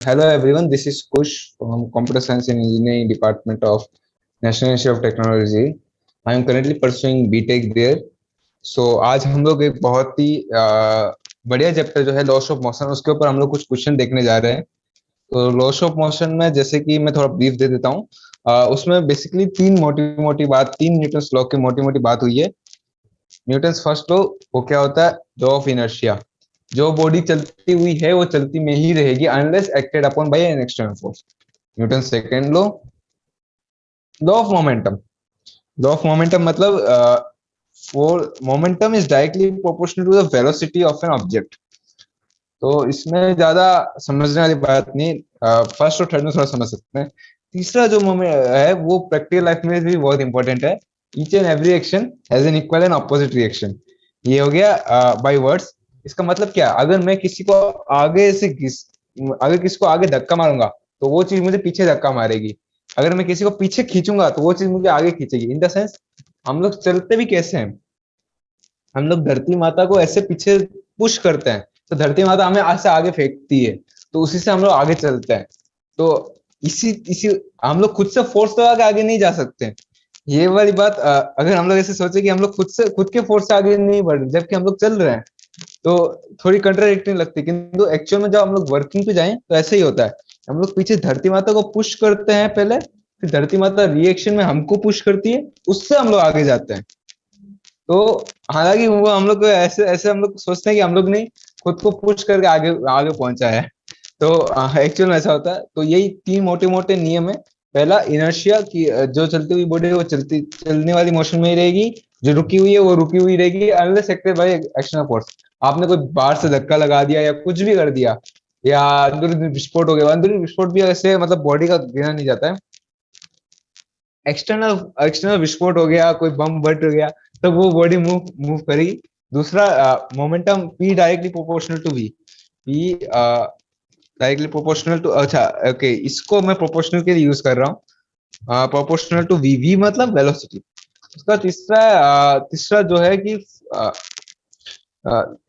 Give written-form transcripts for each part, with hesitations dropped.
Hello everyone, this is Kush from Computer Science and Engineering Department of National Institute of Technology. I am currently pursuing BTech there. So आज हम लोग एक बहुत ही बढ़िया chapter जो है लॉस ऑफ मोशन उसके ऊपर हम लोग कुछ क्वेश्चन देखने जा रहे हैं। तो लॉस ऑफ मोशन में जैसे कि मैं थोड़ा ब्रीफ दे देता हूँ। उसमें बेसिकली तीन न्यूटन लॉ की मोटी मोटी बात हुई है। न्यूटन फर्स्ट लॉ वो क्या होता है? Law of inertia. जो बॉडी चलती हुई है वो चलती में ही रहेगी unless acted upon by an external force. Newton second law, law of momentum. Law of momentum मतलब for momentum is directly proportional to the velocity of an object. तो इसमें ज्यादा समझने वाली बात नहीं। फर्स्ट और थर्ड में थोड़ा समझ सकते हैं। तीसरा जो मोमेंट है वो प्रैक्टिकल लाइफ में भी बहुत इंपॉर्टेंट है। Each and every action has an equal and opposite reaction. ये हो गया बाय वर्ड्स। इसका मतलब क्या? अगर मैं किसी को आगे से अगर किसी को आगे धक्का मारूंगा तो वो चीज मुझे पीछे धक्का मारेगी। अगर मैं किसी को पीछे खींचूंगा तो वो चीज मुझे आगे खींचेगी। इन द सेंस हम लोग चलते भी कैसे हैं? हम लोग धरती माता को ऐसे पीछे पुश करते हैं तो धरती माता हमें ऐसे आगे फेंकती है, तो उसी से हम लोग आगे चलते हैं। तो इसी इसी हम लोग खुद से फोर्स लगा के आगे नहीं जा सकते। ये वाली बात अगर हम लोग ऐसे सोचे कि हम लोग खुद के फोर्स से आगे नहीं बढ़ रहे जबकि हम लोग चल रहे हैं तो थोड़ी कंट्राडिक्टिंग लगती है। किंतु एक्चुअल में जब हम लोग वर्किंग पे जाएं तो ऐसे ही होता है। हम लोग पीछे धरती माता को पुश करते हैं पहले, फिर धरती माता रिएक्शन में हमको पुश करती है, उससे हम लोग आगे जाते हैं। तो हालांकि वो हम लोग ऐसे ऐसे हम लोग सोचते हैं कि हम लोग ने खुद को पुश करके आगे आगे पहुंचा है। तो एक्चुअल में ऐसा होता है। तो यही तीन मोटे मोटे नियम है। पहला इनर्शिया की जो चलती हुई बॉडी है वो चलने वाली मोशन में ही रहेगी। जो रुकी हुई है वो रुकी हुई रहेगी unless acted by action force. आपने कोई बाहर से धक्का लगा दिया या कुछ भी कर दिया या अंदरूनी विस्फोट हो गया। अंदरूनी विस्फोट भी ऐसे मतलब बॉडी का गिना नहीं जाता है। एक्सटर्नल एक्सटर्नल विस्फोट हो गया, कोई बम बट हो गया, तो वो बॉडी मूव मूव करेगी। दूसरा momentum P directly proportional to V. P directly proportional to, अच्छा ओके, इसको मैं प्रोपोर्शनल के लिए यूज कर रहा हूँ। प्रोपोर्शनल टू वी, वी मतलब वेलोसिटी। उसका तीसरा जो है कि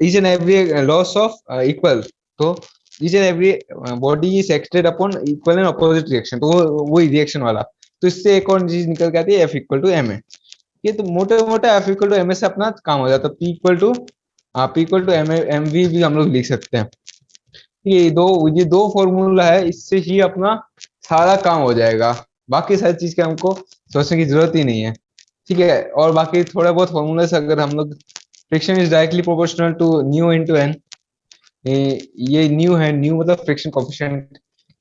each and every loss of equal. तो each and every body is acted upon equal and opposite reaction. तो वो वही रिएक्शन वाला। तो इससे एक और चीज निकल के आती है F equal to M A. ये तो मोटे मोटे F equal to M A से अपना काम हो जाता है। P equal to M V भी हम लोग लिख सकते हैं। ये दो फॉर्मूला है, इससे ही अपना सारा काम हो जाएगा। बाकी सारी चीज के हमको सोचने की जरूरत ही नहीं है। ठीक है। और बाकी थोड़ा बहुत फॉर्मूला से अगर हम लोग friction is directly proportional to nu into N. ये न्यू है, न्यू मतलब फ्रिक्शन कोफिशिएंट।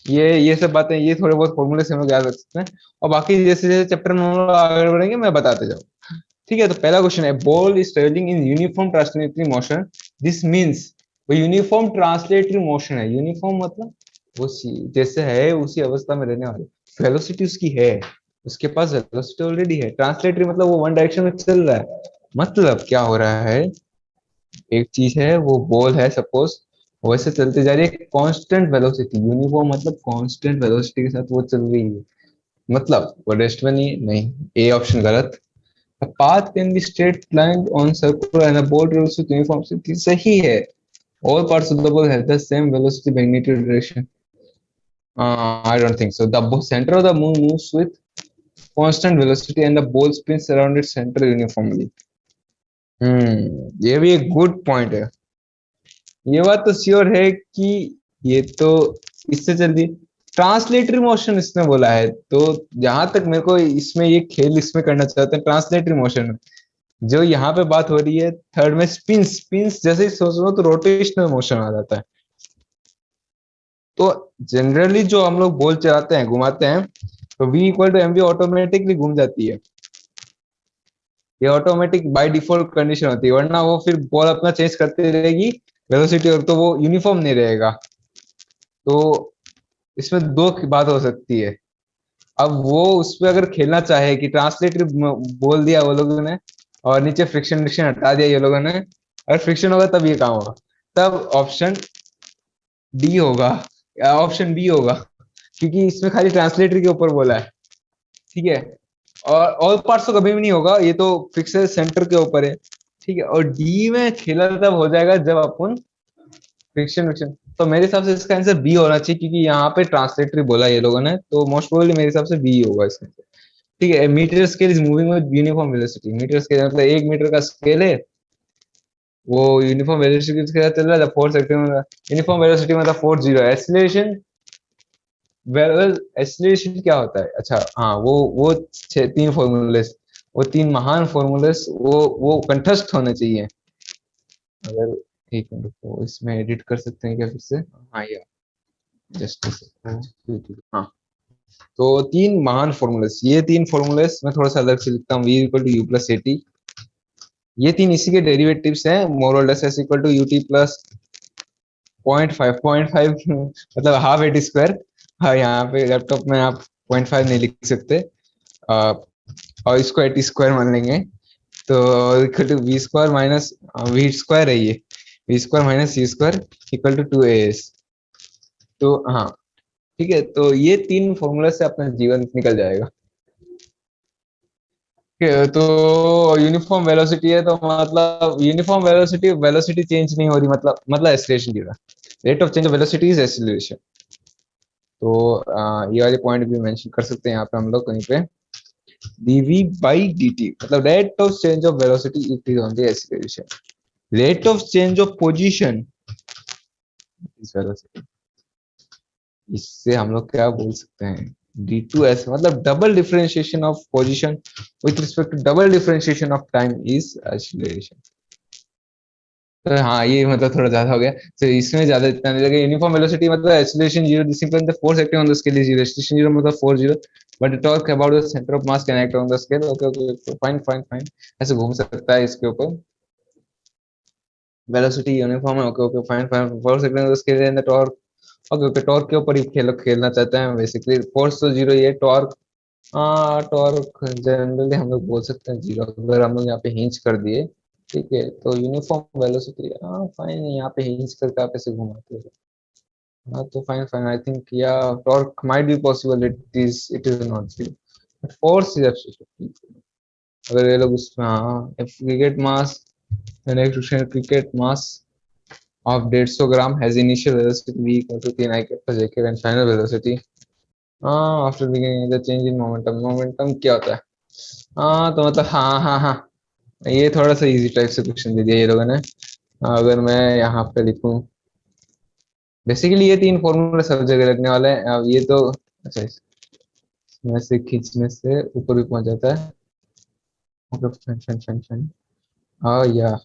ये सब बातें ये थोड़े बहुत फॉर्मूले से हम लोग याद रख सकते हैं। और बाकी जैसे जैसे चैप्टर में हम लोग आगे बढ़ेंगे मैं बताते जाऊँ। ठीक है। तो पहला क्वेश्चन है, ball is travelling in uniform translatory motion. This means वो यूनिफॉर्म ट्रांसलेटरी मोशन है। यूनिफॉर्म मतलब वो जैसे है उसी अवस्था में रहने वाली। वेलोसिटी उसकी है, उसके पास वेलोसिटी ऑलरेडी है। ट्रांसलेटरी मतलब वो वन डायरेक्शन में चल रहा है। मतलब क्या हो रहा है? एक चीज है, वो बॉल है सपोज, वैसे चलते जा रही है कांस्टेंट वेलोसिटी। यूनिफॉर्म मतलब कांस्टेंट वेलोसिटी के साथ वो चल रही है। मतलब वो रेस्ट में नहीं, नहीं, ए ऑप्शन गलत। A path can be straight line on circular and a ball travels with uniform speed. सही है। All parts of the ball have the same velocity, magnitude, direction. I don't think so. The center of the moon moves with constant velocity and the ball spins around its center uniformly. ये भी एक good point है। ये बात तो sure है कि ये तो इससे जल्दी ट्रांसलेटरी मोशन इसने बोला है। तो जहां तक मेरे को इसमें ये खेल इसमें करना चाहते हैं ट्रांसलेटरी मोशन में। जो यहाँ पे बात हो रही है थर्ड में स्पिंस, स्पिंस जैसे ही सोच लो तो रोटेशनल मोशन आ जाता है। तो जनरली जो हम लोग बॉल चलाते हैं, घुमाते हैं, तो v equal to M V automatically घूम जाती है। ये ऑटोमेटिक बाय डिफॉल्ट कंडीशन होती है, वरना वो फिर बॉल अपना चेंज करती रहेगी वेलोसिटी, और तो वो यूनिफॉर्म नहीं रहेगा। तो इसमें दो बात हो सकती है। अब वो उस पर अगर खेलना चाहे कि ट्रांसलेटरी बोल दिया वो लोगों ने और नीचे फ्रिक्शन फ्रिक्शन हटा दिया ये लोगों ने, अगर फ्रिक्शन होगा तब ये काम होगा। तब ऑप्शन डी होगा या ऑप्शन बी होगा, क्योंकि इसमें खाली ट्रांसलेटरी के ऊपर बोला है। ठीक है। और ऑल पार्ट्स तो कभी भी नहीं होगा, ये तो फिक्स सेंटर के ऊपर है। ठीक है। और डी में खेला तब हो जाएगा जब अपन फ्रिक्शन फ्रिक्शन तो मेरे हिसाब से इसका आंसर बी होना चाहिए, क्योंकि यहाँ पे ट्रांसलेटरी बोला ये लोगों ने, तो मोस्ट प्रोबेबली मेरे हिसाब से बी होगा इसका। ठीक है, metre scale is moving with uniform velocity. Metre scale मतलब 1 मीटर का स्केल है, वो यूनिफॉर्म वेलोसिटी के साथ चल रहा है। फोर्स यूनिफॉर्म वेलोसिटी मतलब force zero. Acceleration, well acceleration क्या होता है? अच्छा हाँ, वो तीन फॉर्मूले, वो तीन महान फॉर्मूले वो कंठस्थ होने चाहिए। अगर एक मिनट रुको, इसमें एडिट कर सकते हैं क्या फिर से? हाँ यार, जस्ट हाँ। तो तीन महान फॉर्मूलेस, ये तीन फॉर्मूलेस मैं थोड़ा सा अलग से लिखता हूँ। v equal to u plus a t, ये तीन इसी के डेरिवेटिव्स हैं। मोर और less s equal to u t plus 0.5 मतलब हाफ ए टी स्क्वायर। हाँ, यहाँ पे लैपटॉप में आप 0.5 नहीं लिख सकते, और इसको ए टी स्क्वायर मान लेंगे। तो equal to v square minus v square है ये, v square minus c square equal to 2as। तो हाँ ठीक है, तो ये तीन फॉर्मूला से अपना जीवन निकल जाएगा। तो यूनिफॉर्म वेलोसिटी है, तो मतलब यूनिफॉर्म वेलोसिटी, वेलोसिटी चेंज नहीं हो रही, मतलब एक्सीलरेशन गिर रहा। Rate of change of velocity is acceleration. तो ये वाले पॉइंट भी मेंशन कर सकते हैं यहाँ पे हम लोग कहीं पे। dv by dt मतलब rate of change of velocity it is only acceleration. Rate of change of position is velocity. इससे हम लोग क्या बोल सकते हैं? d2s मतलब double differentiation of position with respect to double differentiation of time is acceleration. तो हाँ, ये मतलब थोड़ा ज्यादा हो गया, तो इसमें ज्यादा इतना नहीं लगे। यूनिफॉर्म वेलोसिटी मतलब acceleration zero, this implies the force acting on the scale is zero. Acceleration zero मतलब force zero, but it torque about the centre of mass can act on the scale. Okay okay, fine fine fine, ऐसे घूम सकता है इसके ऊपर। Velocity uniform है, okay okay fine fine. Force acting on the scale and the torque, okay okay, torque के ऊपर ही खेलना चाहते हैं बेसिकली। फोर्स तो जीरो ही है, टॉर्क हाँ, टॉर्क जनरली हम लोग बोल सकते हैं जीरो, अगर हम लोग यहाँ पे हिंच कर दिए। ठीक है, तो यूनिफॉर्म वेलोसिटी, हाँ फाइन, यहाँ पे हिंच करके आप ऐसे घुमाते हो। हाँ तो फाइन फाइन, आई थिंक या torque might be possible, it is not zero, but force is absolutely. अगर ये लोग उसमें, हाँ, cricket mass, cricket mass of 150 gram has initial velocity v equal to 3 I cap plus j cap and final velocity after beginning the change in momentum। momentum क्या होता है? हाँ तो मतलब हाँ हाँ हाँ, ये थोड़ा सा इजी टाइप से क्वेश्चन दे दिया ये लोगों ने। अगर मैं यहाँ पे लिखूं, बेसिकली ये तीन फॉर्मूले सब जगह लगने वाले हैं। अब ये तो अच्छा, इसमें से खींचने से ऊपर भी पहुंच जाता है। Okay fine fine fine fine, हाँ या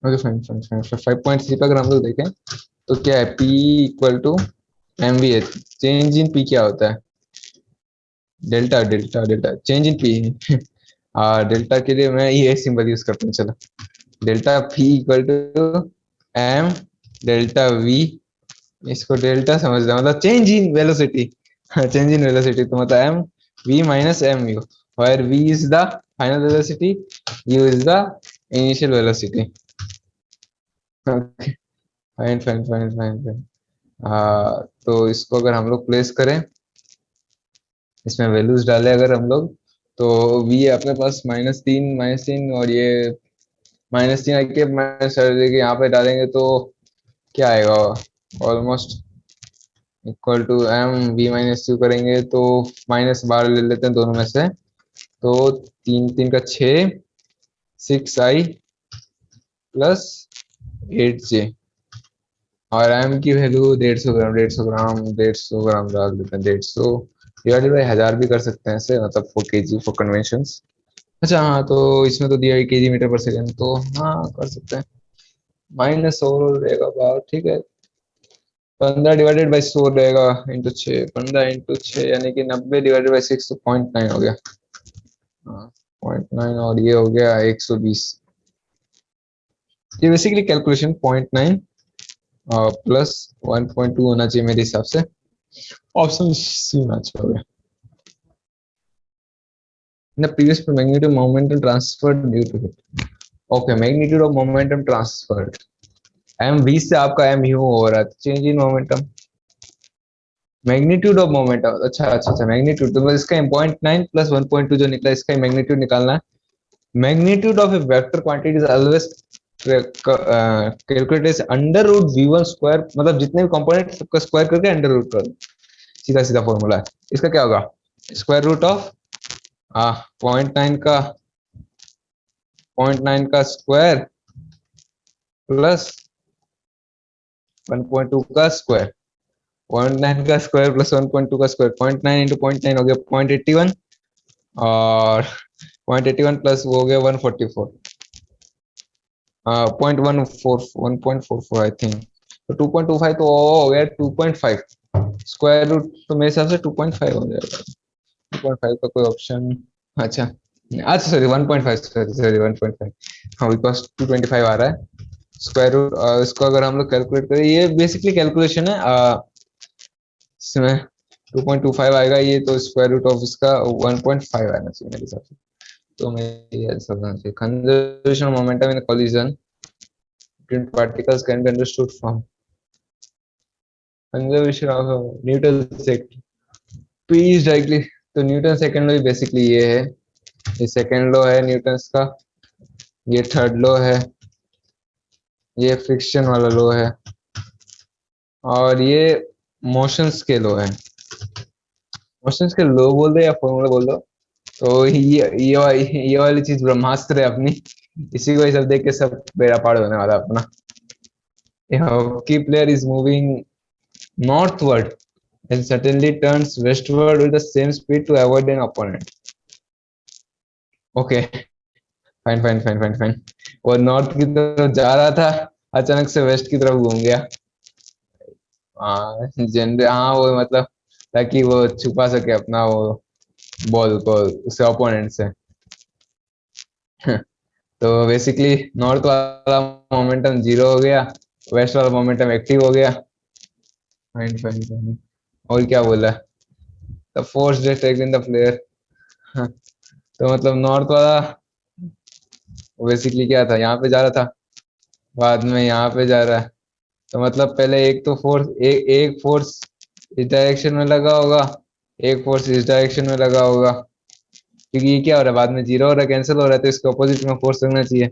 ओके फाइन फाइन फाइन। 5.3 पे अगर हम लोग देखें तो क्या है, P equal to M v h. Change in P क्या होता है? Delta delta delta, change in P। Delta के लिए मैं ये सिंबल यूज करता हूँ, चलो। Delta P equal to m delta V, इसको डेल्टा समझ रहा मतलब change in velocity. Change in velocity तो मतलब m V minus m u, where V is the final velocity, U is the initial velocity. Fine fine fine fine fine. तो इसको अगर हम लोग प्लेस करें, इसमें वैल्यूज डाले अगर हम लोग, तो v अपने पास -3 और ये -3 आके माइनस यहाँ पे डालेंगे तो क्या आएगा? Almost equal to m v minus u करेंगे तो -12 ले लेते हैं दोनों में से, तो 3 3 का 6, 6i प्लस 8j, और एम की वैल्यू 150 ग्राम, 150 ग्राम, 150 ग्राम डाल देते हैं। 150 डिवाइडेड बाई 1000 भी कर सकते हैं ऐसे, मतलब 4 kg फॉर कन्वेंशंस। अच्छा हाँ, तो इसमें तो दिया है kg मीटर पर सेकेंड, तो हाँ कर सकते हैं। माइनस और रहेगा बाहर, ठीक है। 15 डिवाइडेड बाई 100 रहेगा इंटू 6, 15 इंटू 6 यानी कि 90 डिवाइडेड बाई 6 तो 0.9 हो गया। हाँ 0.9, और ये हो गया 120। ये बेसिकली कैलकुलेशन 0.9 प्लस 1.2 होना चाहिए मेरे हिसाब से। ऑप्शन सी मैच हो गया। The previous magnitude momentum transferred due to it. Okay, magnitude of momentum transferred. mv से आपका mu हो रहा है, change in momentum. Magnitude of momentum, अच्छा अच्छा अच्छा, मैग्नीट्यूड तो इसका 0.9 प्लस 1.2 जो निकला, इसका मैग्नीट्यूड निकालना है। Magnitude of a vector quantity is always calculate is under root v1 square, मतलब जितने भी कंपोनेंट सबका स्क्वायर करके अंडर रूट कर दो, सीधा सीधा फॉर्मूला है। इसका क्या होगा, स्क्वायर रूट ऑफ 0.9 का 0.9 का स्क्वायर प्लस 1.2 का स्क्वायर, 0.9 का स्क्वायर प्लस 1.2 का स्क्वायर, 0.9 इंटू 0.9 हो गया 0.81, और 0.81 प्लस वो हो गया 144, 1.4 आई थिंक, तो 2.25, तो हो गया 2.5 स्क्वायर रूट, तो मेरे हिसाब से 2.5 हो जाएगा, 2.5 का कोई ऑप्शन, अच्छा अच्छा सॉरी 1.5, सॉरी 1.5, हाँ बिकॉज 225 आ रहा है स्क्वायर रूट। इसको अगर हम लोग कैलकुलेट करें, ये बेसिकली कैलकुलेशन है, इसमें 2.25 आएगा ये, तो स्क्वायर रूट ऑफ इसका 1.5 आना चाहिए मेरे हिसाब से। तो मैं ये समझना चाहिए, conservation momentum in collision between particles can be understood from conservation of Newton second P is directly, तो न्यूटन सेकंड लॉ बेसिकली ये है, ये सेकंड लॉ है न्यूटन का, ये थर्ड लॉ है, ये फ्रिक्शन वाला लॉ है, और ये मोशंस के लॉ है, मोशंस के लॉ बोल दो या फॉर्मूला बोल दो, तो ये वाली चीज ब्रह्मास्त्र है अपनी, इसी को ये सब देख के सब बेड़ा पार होने वाला अपना। A hockey player is moving northward and suddenly turns westward with the same speed to avoid an opponent. Okay, fine fine fine fine fine, वो नॉर्थ की तरफ जा रहा था, अचानक से वेस्ट की तरफ घूम गया। हाँ वो मतलब ताकि वो छुपा सके अपना वो बॉल को उससे ओपोनेंट से। तो बेसिकली नॉर्थ वाला मोमेंटम जीरो हो गया, वेस्ट वाला मोमेंटम एक्टिव हो गया। फाइन फाइन फाइन, और क्या बोला, the force detect in the player, तो मतलब नॉर्थ वाला बेसिकली क्या था, यहाँ पे जा रहा था, बाद में यहाँ पे जा रहा है, तो मतलब पहले एक तो फोर्स एक फोर्स इस डायरेक्शन में लगा होगा, एक फोर्स इस डायरेक्शन में लगा होगा, क्योंकि ये क्या हो रहा है बाद में जीरो हो रहा है, कैंसिल हो रहा है, तो इसके ऑपोजिट में फोर्स लगना चाहिए,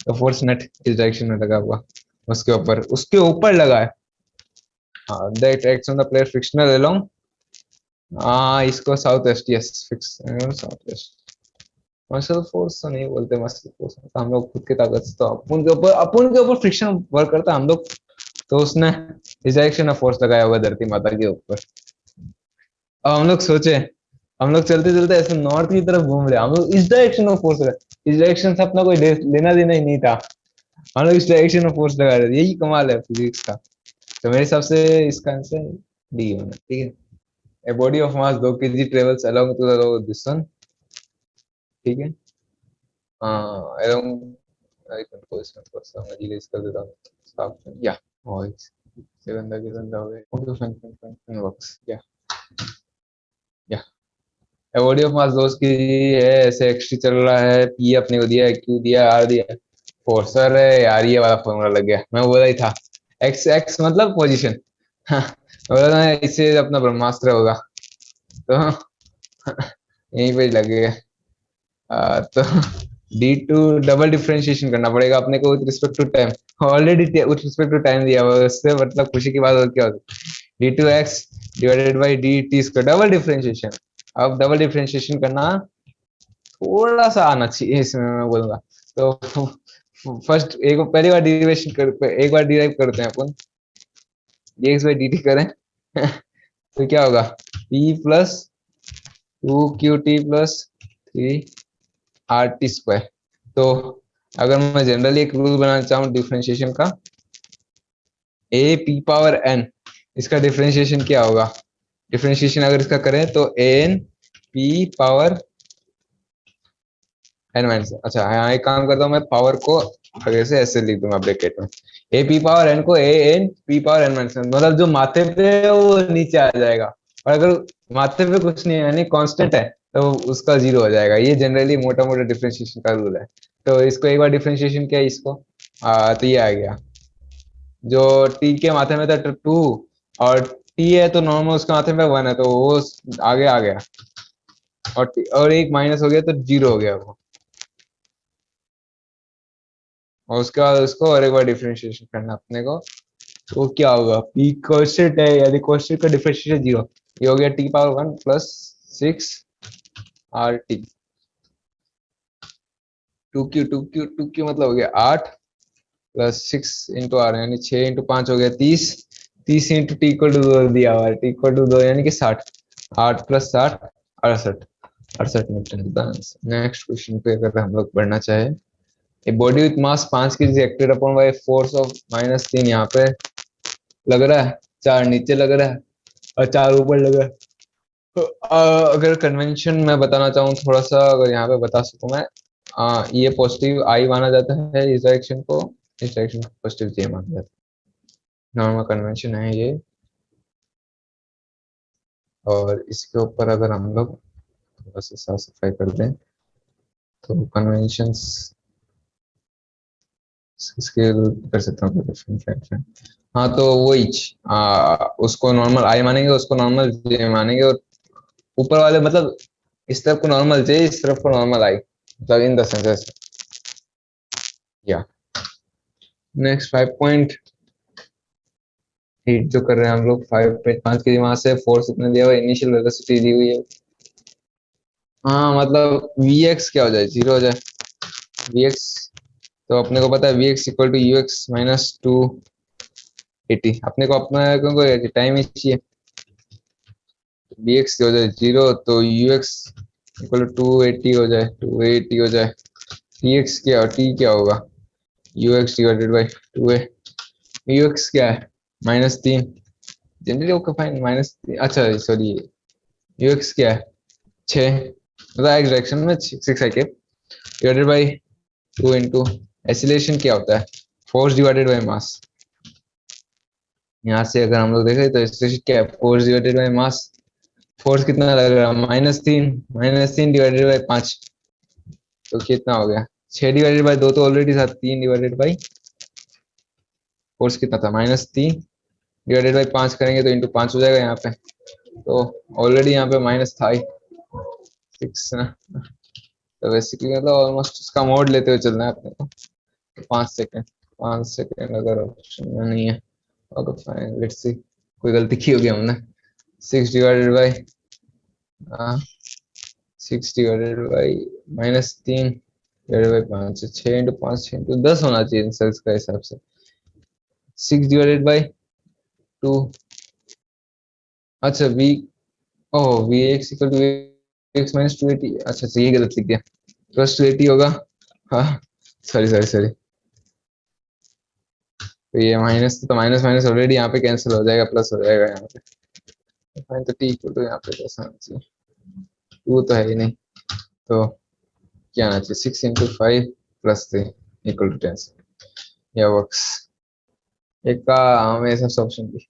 तो फोर्स नेट इस डायरेक्शन में लगा हुआ, उसके ऊपर लगा है, that acts on the player frictional along, इसको south west, yes fix south west. Muscle force तो नहीं बोलते, मसल फोर्स तो हम लोग खुद की ताकत से, तो अपन के ऊपर फ्रिक्शन वर्क करता है हम लोग, तो उसने इस डायरेक्शन में फोर्स लगाया होगा धरती माता के ऊपर। अब हम लोग सोचे, हम लोग चलते चलते ऐसे नॉर्थ की तरफ घूम रहे, हम लोग इस डायरेक्शन में फोर्स लगा, इस डायरेक्शन से अपना कोई लेना देना ही नहीं था, हम लोग इस डायरेक्शन में फोर्स लगा रहे थे, यही कमाल है फिजिक्स का। तो मेरे हिसाब से इसका आंसर डी होना, ठीक है। A body of mass 2 kg travels along to the this one, ठीक है, अलोंग, आई कंट्रोल इसमें थोड़ा सा मैं रिलीज कर देता हूँ साफ, या वॉइस से गंदा के गंदा हो गया, okay fine fine fine fine works, या बॉडी ऑफ मास दोस्त की है, ऐसे एक्सटी चल रहा है, पी अपने को दिया है, क्यू दिया, आर दिया, फोर्सर है यार, ये वाला फॉर्मूला लग गया, मैं बोला ही था, एक्स एक्स मतलब पोजीशन, हाँ बोला था इससे अपना ब्रह्मास्त्र होगा, तो यहीं पे लग गया। तो D2 डबल डिफरेंशिएशन करना पड़ेगा अपने को with respect to time, already with respect to time दिया हुआ है, उससे मतलब खुशी की बात और क्या होती, D2x divided by dt square, double differentiation. अब डबल डिफरेंशिएशन करना थोड़ा सा आना चाहिए इसमें, मैं बोलूंगा, तो फर्स्ट पहली बार डिरिवेशन एक बार डिराइव करते हैं अपन, dx बाई dt करें तो क्या होगा, p plus 2qt plus 3rt square. तो अगर मैं जनरली एक रूल बनाना चाहूँ डिफरेंशिएशन का, a p पावर n, इसका डिफरेंशिएशन क्या होगा, डिफरेंशिएशन अगर इसका करें तो a n p power n minus, अच्छा यहाँ एक काम करता हूँ, मैं पावर को आगे से ऐसे लिख दूंगा ब्रैकेट में, a p पावर n को a n p power n minus, मतलब जो माथे पे है वो नीचे आ जाएगा, और अगर माथे पे कुछ नहीं है यानी कांस्टेंट है तो उसका जीरो हो जाएगा, ये जनरली मोटा मोटा डिफरेंशिएशन का रूल है। तो इसको एक बार डिफरेंशिएशन किया इसको, तो ये आ गया, जो t के माथे में था 2, और t है तो नॉर्मल उसके माथे में 1 है, तो वो आगे आ गया, और एक माइनस हो गया तो जीरो हो गया वो, और उसके बाद उसको और एक बार डिफरेंशिएशन करना अपने को। तो क्या होगा, पी कोशेट है, यदि कोशेट का डिफरेंशिएशन 0, ये हो गया T power 1 plus 6 R T. 2Q मतलब हो गया 8 प्लस 6 × r यानी 6 × 5 हो गया 30। 30 इंटू टी इक्वल टू 2 दिया हुआ है, टी इक्वल टू 2 यानी कि 60। 8 प्लस 60 68। 68 न्यूटन। नेक्स्ट क्वेश्चन पे अगर हम लोग बढ़ना चाहे, a body with mass 5 kg acted upon by force of -3, यहाँ पे लग रहा है 4 नीचे लग रहा है और 4 ऊपर लग रहा है। तो अगर कन्वेंशन में बताना चाहूँ थोड़ा सा, अगर यहाँ पे बता सकूँ मैं, ये पॉजिटिव आई माना जाता है इस डायरेक्शन को, इस डायरेक्शन को पॉजिटिव जे माना जाता है। नॉर्मल कन्वेंशन है ये। और इसके ऊपर अगर हम लोग थोड़ा सा साफ सफाई कर दें तो कन्वेंशंस स्केल कर सकता हूँ डिफरेंट। हाँ तो वही उसको नॉर्मल आई मानेंगे, उसको नॉर्मल जे मानेंगे, और ऊपर वाले मतलब इस तरफ को नॉर्मल जे, इस तरफ को नॉर्मल आई, मतलब इन द सेंस या। नेक्स्ट 5.8 जो कर रहे हैं हम लोग, 5 के वहां से फोर्स इतना दिया हुआ, इनिशियल वेलोसिटी दी हुई है। हाँ मतलब vx क्या हो जाए, 0 हो जाए vx। तो अपने को पता है vx equal to ux minus 280। अपने को अपना क्योंकि टाइम ही चाहिए, bx हो जाए 0 तो ux इक्वल टू 280 हो जाए, 280 हो जाए। tx क्या, t क्या होगा, ux divided by 2a। ux क्या है, -3। जनरली ओके फाइन, अच्छा सॉरी, ux क्या है 6, मतलब एक डायरेक्शन में 6 आई के डिवाइडेड बाई 2 इंटू एसिलेशन क्या होता है, फोर्स डिवाइडेड बाई मास। यहाँ से अगर हम लोग देखें तो एसिलेशन क्या है, force divided by mass. Force कितना लग रहा है, -3 डिवाइडेड बाई 5, तो कितना हो गया 6 डिवाइडेड बाई 2 तो ऑलरेडी था, 3 डिवाइडेड बाई फोर्स कितना था -3 डिवाइडेड बाई 5 करेंगे तो इंटू 5 हो जाएगा यहाँ पे, तो ऑलरेडी यहाँ पे माइनस था ही 6 ना। तो बेसिकली मतलब ऑलमोस्ट उसका मोड लेते हुए चलना है अपने को। 5 सेकेंड, 5 सेकेंड अगर ऑप्शन में नहीं है, ओके फाइन, लेट्स सी कोई गलती की होगी हमने। 6 divided by 6 divided by -3 divided by 5, 6 into 5 6 into 10 होना चाहिए सेल्स का हिसाब से। 6 डिवाइडेड बाई 2, अच्छा v, oh v x equal to x minus 280, अच्छा ये गलत लिख दिया, प्लस 280 होगा। हाँ सॉरी सॉरी सॉरी, तो ये माइनस, तो माइनस माइनस ऑलरेडी यहाँ पे कैंसिल हो जाएगा, प्लस हो जाएगा यहाँ पे। फाइन, तो टी इक्वल टू यहाँ पे कैसा आना चाहिए, 2 तो है ही नहीं, तो क्या आना चाहिए 6 इंटू 5 प्लस 3 इक्वल टू 10। या वर्क्स, एक का हमें सब option the.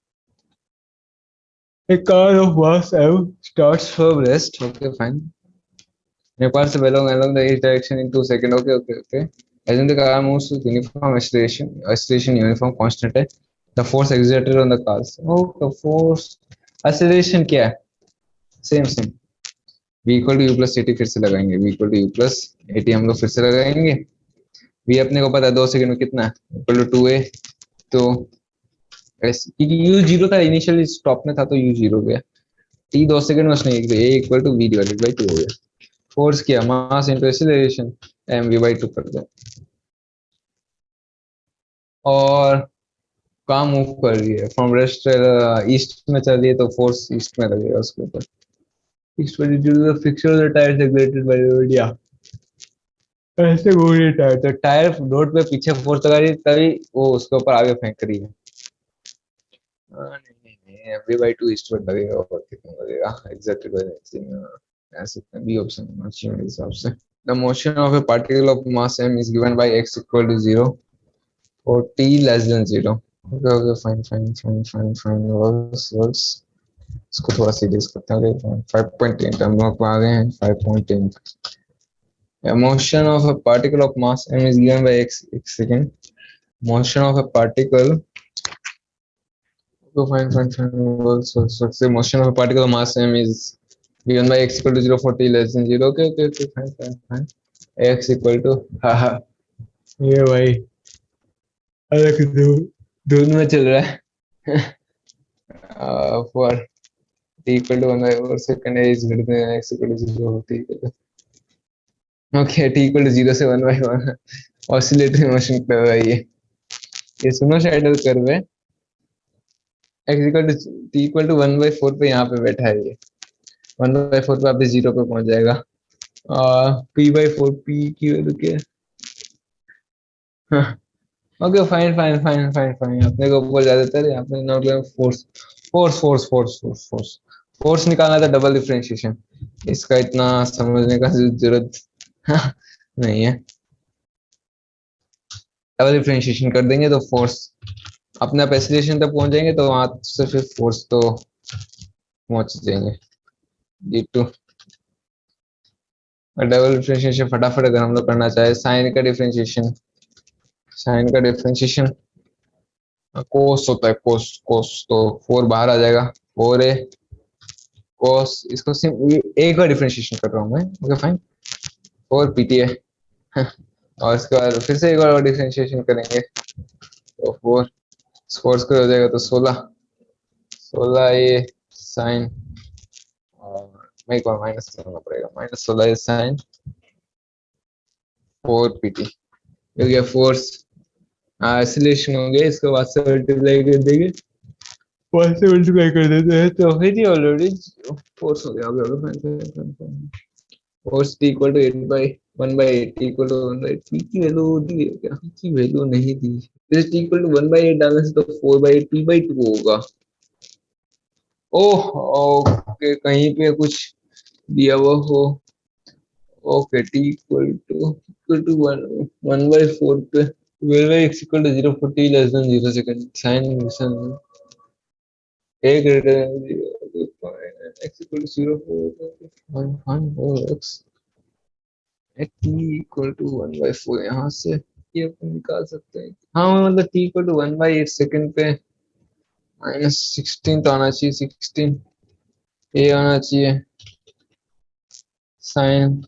A car of mass m starts from rest. Okay, fine. Requires along the each direction in 2 seconds. Okay. As in the car moves with uniform acceleration uniform constant है. The force exerted on the cars. Oh, the force acceleration क्या है? Same. V equal to u plus at फिर से लगाएंगे. V equal to u plus at हम लोग फिर से लगाएंगे. V अपने को पता है 2 सेकंड में कितना है? Equal to 2a. तो क्योंकि u 0 था इनिशियली, स्टॉप में था तो u 0 गया। t 2 सेकंड में उसने a equal to v divided by 2 हो गया। फोर्स किया मास इंटू एक्सीलरेशन mv/2 कर दो, और काम मूव कर रही है फ्रॉम वेस्ट ईस्ट में चल रही है, तो फोर्स ईस्ट में लगेगा उसके ऊपर। ईस्ट में due to the friction of the tyre generated by the road, या ऐसे घूम रही है टायर, तो टायर रोड पे पीछे फोर्स लगा रही है तभी वो उसके ऊपर आगे फेंक रही है। नहीं mv/2 ईस्टवर्ड लगेगा, और कितना लगेगा एग्जैक्टली बाय ऐसे भी ऑप्शन होना चाहिए मेरे हिसाब से। The motion of a particle of mass m is given by x equal to 0 or t less than 0. Okay, fine. Works. इसको थोड़ा सीरियस करते हैं। 5.8 हम लोग आ गए हैं 5.8। A motion of a particle of mass m is given by x, एक second, motion of a particle, okay, fine. Works. The motion of a particle of mass m is given by x equal to 0 for t less than 0. Okay, fine. X equal to, ये भाई अलग दोनों में चल रहा है। For t equal to 1/4 second is greater than x equal to 0 होती है। ओके, टी इक्वल टू 0 से 1/1 ऑसिलेटरी मोशन कर रहा है ये सिनुसाइडल कर्व है। x equal to t equal to 1/4 पे यहाँ पे बैठा है ये, 1/4 पे आप 0 पे पहुंच जाएगा। p/4 p की वैल्यू क्या है? Okay, fine fine fine fine fine, अपने को ऊपर ज्यादातर यहाँ पे not force force force force force force force निकालना था, डबल डिफरेंशिएशन, इसका इतना समझने का जरूरत नहीं है। डबल डिफरेंशिएशन कर देंगे तो फोर्स अपने आप एक्सीलरेशन तक पहुंच जाएंगे, तो वहां से फिर फोर्स तो पहुंच जाएंगे डी टू। डबल डिफरेंशिएशन फटाफट अगर हम लोग करना चाहे, साइन का डिफरेंशिएशन कोस होता है, कोस कोस तो 4 बाहर आ जाएगा, 4a कोस, इसको a का डिफरेंशिएशन कर रहा हूँ मैं। ओके फाइन, 4 pta और इसके बाद फिर से एक और डिफरेंशिएशन करेंगे तो 4 स्क्वायर हो जाएगा तो 16a साइन, और मैं एक बार माइनस करना पड़ेगा, -16a साइन 4pt, हो गया फोर्स आइसोलेशन हो गया। इसके बाद से मल्टीप्लाई कर देंगे, वहां से मल्टीप्लाई कर देते हैं तो फिर ही ऑलरेडी फोर्स हो गया। Force t equal to 8/1/8 equal to 1/8, p की वैल्यू दी है क्या? पी की वैल्यू नहीं दी, फिर टी इक्वल टू 1/8 डालने से तो 4/8 p/2 होगा। ओह ओके, कहीं पे कुछ दिया हुआ हो। ओके, टी इक्वल टू 1/4 पे x equal to 0 for t less than 0 सेकंड, sine a greater than 0, x equal to 0 for 1/x t equal to 1/4, यहाँ से ये अपन निकाल सकते हैं। हाँ मतलब t इक्वल टू 1/8 सेकंड पे -16 तो आना चाहिए, 16 a आना चाहिए, साइन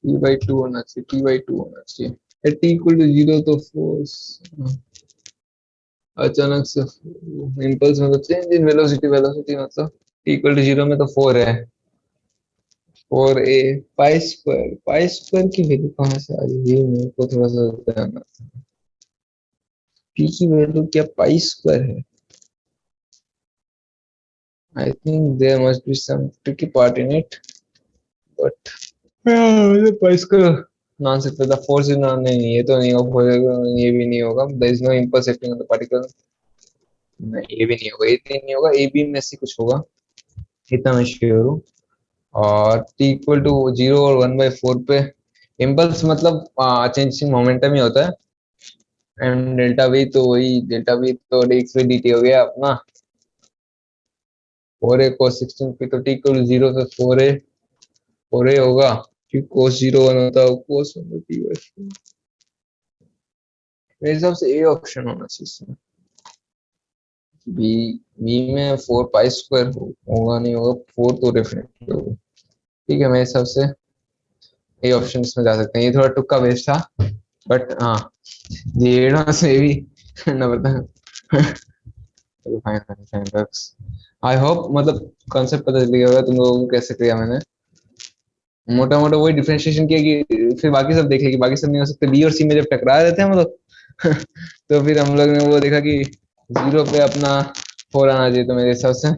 p/2 होना चाहिए, p/2 होना चाहिए। t इक्वल टू 0 तो फोर्स अचानक से इम्पल्स मतलब चेंज इन वेलोसिटी, वेलोसिटी मतलब t इक्वल टू 0 में तो 4 है, 4a पाई स्क्वायर की वैल्यू कहाँ से आ रही है, ये मेरे को थोड़ा सा जानना था। p की वैल्यू क्या पाई स्क्वायर है? I think there must be some tricky part in it, but pi square मान सकता था, फोर्स ना, नहीं ये तो नहीं होगा, ये भी नहीं होगा, there is no impulse acting on the particle, नहीं ये भी नहीं होगा, ये नहीं होगा, ए बी में से कुछ होगा, इतना मैं श्योर हूँ। और t इक्वल टू 0 और 1/4 पे इम्पल्स मतलब चेंज इन मोमेंटम ही होता है, एंड डेल्टा वी तो वही डेल्टा वी तो dx by dt हो गया अपना 4a cos 16 तो t इक्वल टू 0 पे 4a होगा, कि cos 0 1 होता है, cos 1/t/4, मेरे हिसाब से ए ऑप्शन होना चाहिए इसमें। बी बी में 4 पाई स्क्वायर होगा नहीं होगा, 4 तो डेफिनेटली होगा, ठीक है मेरे हिसाब से ए ऑप्शन इसमें जा सकते हैं। ये थोड़ा तुक्का बेस्ट था, बट हाँ ये एडवांस में भी करना पड़ता है। Fine fine fine, I hope मतलब कॉन्सेप्ट पता चल गया होगा तुम लोगों को कैसे किया मैंने, मोटा मोटा वही डिफरेंशिएशन किया कि फिर बाकी सब देख लेंगे, बाकी सब नहीं हो सकते, बी और सी में जब टकरा देते हैं हम लोग तो फिर हम लोग ने वो देखा कि 0 पे अपना 4 आना चाहिए, तो मेरे हिसाब से,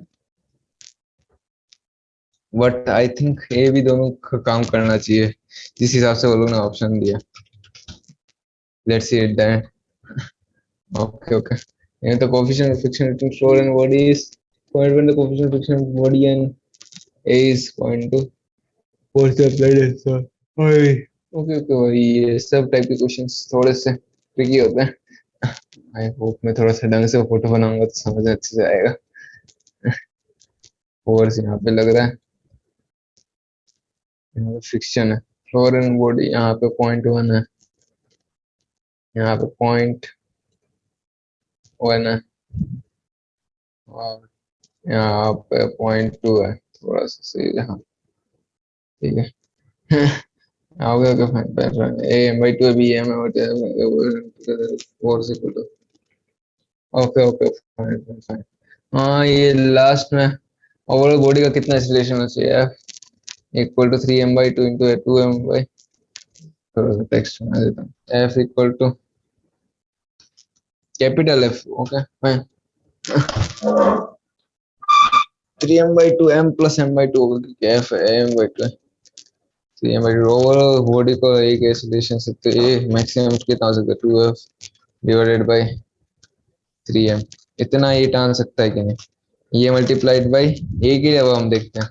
बट आई थिंक ए भी दोनों काम करना चाहिए जिस हिसाब से वो लोग ने ऑप्शन दिया। Let's see it that. Okay okay, and the coefficient of friction between floor and body is 0.1, the coefficient of friction of body and a is 0.2, force applied is okay okay okay, ये सब type के questions थोड़े से tricky होते हैं, I hope मैं थोड़ा सा ढंग से फोटो बनाऊंगा तो समझ अच्छे से आएगा। फोर्स यहाँ पे लग रहा है, यहाँ पे फ्रिक्शन है, फ्लोर एंड बॉडी यहाँ पे 0.1 है, यहाँ पे 0.1 है, और यहाँ पे 0.2 है, थोड़ा सा सही है, हाँ ठीक है। Okay okay fine fine a m by two b m four equal to okay okay fine fine fine. हाँ ये लास्ट में ओवरऑल बॉडी का कितना एक्सीलरेशन होना चाहिए f equal to three m by two into two m by थोड़ा सा text बना देता हूँ f equal to capital f okay fine three m by two m plus m by two f m by two three m by two overall body को एक acceleration से तो ये मैक्सिमम कितना हो सकता है two f divided by three m इतना ये टान सकता है कि नहीं ये मल्टीप्लाइड बाई ए के लिए अब हम देखते हैं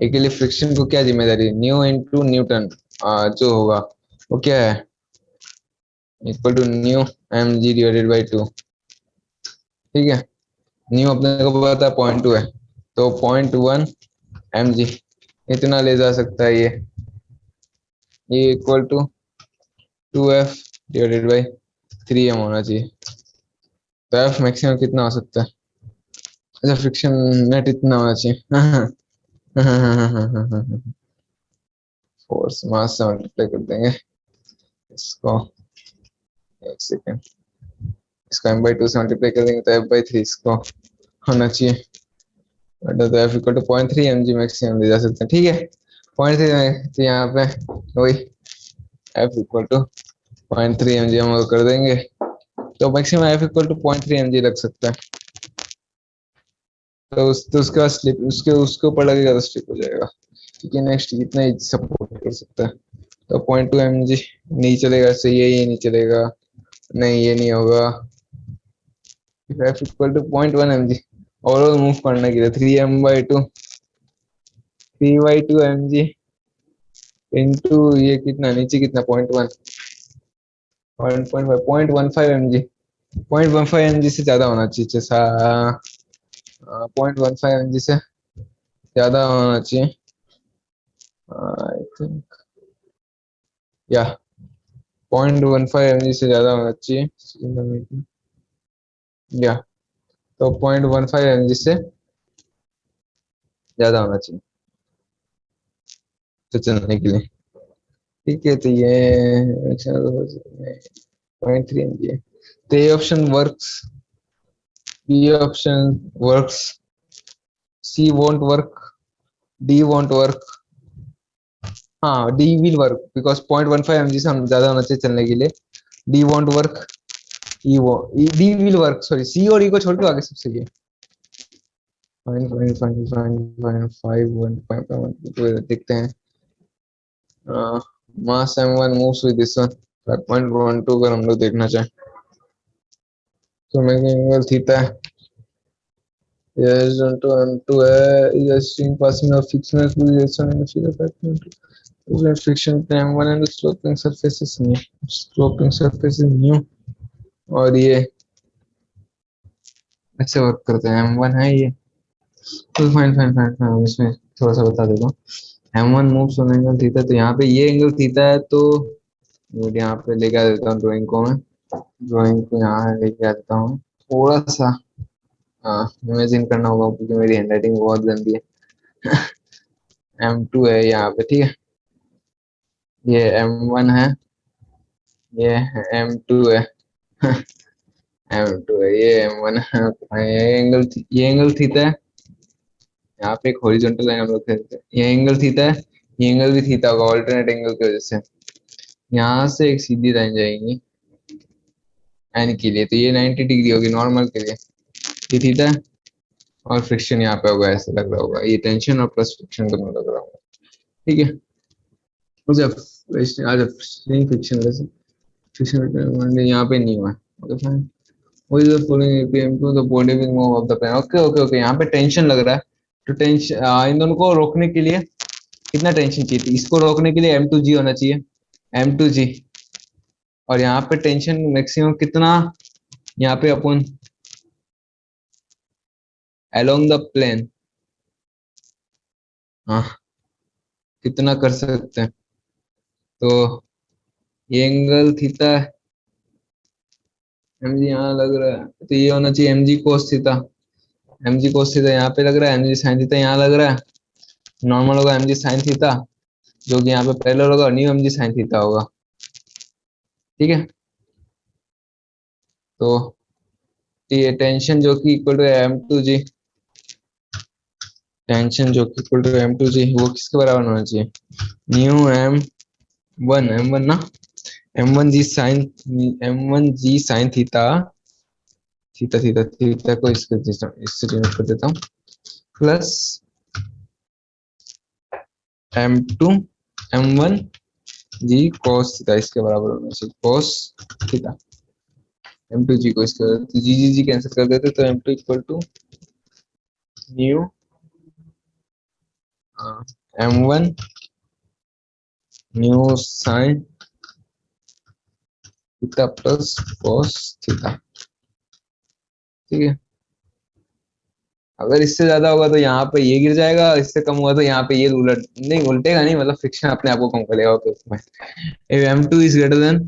ए के लिए फ्रिक्शन को क्या जिम्मेदारी न्यू इनटू न्यूटन जो होगा वो क्या है equal to mu M g divided by two ठीक है न्यू अपने को पता है 0.2 है तो 0.1 एम जी इतना ले जा सकता है ये equal to two f divided by three m होना चाहिए तो एफ मैक्सिमम कितना हो सकता है अच्छा फ्रिक्शन नेट इतना होना चाहिए फोर्स मास से मल्टीप्लाई कर देंगे इसको एक सेकेंड इसको एम बाई टू से मल्टीप्लाई कर देंगे तो एफ बाई थ्री इसको होना चाहिए तो f equal to 0.3 m g maximum ले जा सकते हैं ठीक है 0.3 तो यहाँ पे वही f equal to 0.3 m g हम कर देंगे तो maximum f equal to 0.3 m g लग सकता है तो उसके बाद स्लिप उसके ऊपर लगेगा तो स्लिप हो जाएगा ठीक है नेक्स्ट इतना ही सपोर्ट कर सकता है तो 0.2 एम जी नहीं चलेगा ऐसे ये नहीं चलेगा नहीं ये नहीं होगा f equal to 0.1 m g overall move करने के लिए three m by two m g into ये कितना नीचे कितना 0.1 0.15 एम जी 0.15 एम जी से ज्यादा होना चाहिए 0.15 एम जी से ज्यादा होना चाहिए आई थिंक या 0.15 एम जी से ज्यादा होना चाहिए या तो 0.15 एम जी से ज्यादा होना चाहिए तो चलने के लिए ठीक है तो ये 0.3 एम जी है तो ये option works B option works C won't work D won't work हाँ D will work because 0.15 M G से हम ज्यादा होना चाहिए चलने के लिए D won't work D will work sorry C और ई को छोड़ के आगे सब सही है fine fine fine fine fine 5 देखते हैं mass m1 moves with this one 5.12 अगर हम लोग देखना चाहें तो मैं एंगल थीटा है yes onto m2 है is string passing a fictional relation in the figure that friction m1 and sloping surface is new sloping surface is new और ये ऐसे वर्क करते हैं m1 है ये तो फाइन फाइन फाइन फाइन इसमें थोड़ा सा बता देता हूँ m1 moves on angle theta तो यहाँ पे ये एंगल थीटा है तो यहाँ पे लेके आ देता हूँ ड्राइंग को मैं ड्राइंग को यहाँ लेके आता हूँ थोड़ा सा हाँ इमेजिन करना होगा क्योंकि मेरी हैंडराइटिंग बहुत गंदी है m2 है यहाँ पे ठीक है ये m1 है ये m2 है m2 है ये m1 है ये एंगल थीटा है यहाँ पे एक हॉरिजॉन्टल लाइन हम लोग खेलते हैं ये एंगल थीटा है ये एंगल भी थीटा होगा ऑल्टरनेट एंगल की वजह से यहाँ से एक सीधी लाइन जाएगी एन के लिए तो ये 90 डिग्री होगी नॉर्मल के लिए ये थीटा है और फ्रिक्शन यहाँ पे होगा ऐसे लग रहा होगा ये टेंशन और प्लस फ्रिक्शन दोनों लग रहा होगा ठीक है फ्रिक्शन फ्रिक्शन यहाँ पे नहीं हुआ ओके फाइन वही the following APM to the body will move of the plane okay okay okay यहाँ पे टेंशन लग रहा है तो टेंशन इन दोनों को रोकने के लिए कितना टेंशन चाहिए थी इसको रोकने के लिए m2g होना चाहिए m2g और यहाँ पे टेंशन मैक्सिमम कितना यहाँ पे अपन along द प्लेन हाँ कितना कर सकते हैं तो ये एंगल थीटा एम जी यहाँ लग रहा है तो ये होना चाहिए एम जी कोस थीटा यहाँ पे लग रहा है एम जी साइन थीटा यहाँ लग रहा है नॉर्मल होगा एम जी साइन थीटा जो कि यहाँ पे पैरेलल होगा, और mu M G sine theta होगा। ठीक है, तो ये टेंशन जो कि equal to M two G, tension जो कि equal to M two G, वो किसके बराबर होना चाहिए, न्यू एम वन ना, M one G sine theta, theta theta theta को इससे डिनोट कर देता हूँ, plus M two M one G cos theta, इसके बराबर होना चाहिए कॉस थीटा। एम टू जी को इसके तो जी कैंसिल कर देते, तो m two equal to mu M one mu sine theta plus cos theta. ठीक है, अगर इससे ज्यादा होगा तो यहाँ पे ये गिर जाएगा, इससे कम होगा तो यहाँ पे ये उलट नहीं, उल्टेगा नहीं, मतलब फ्रिक्शन अपने आप को कम कर लेगा। तो उसमें if m2 is greater than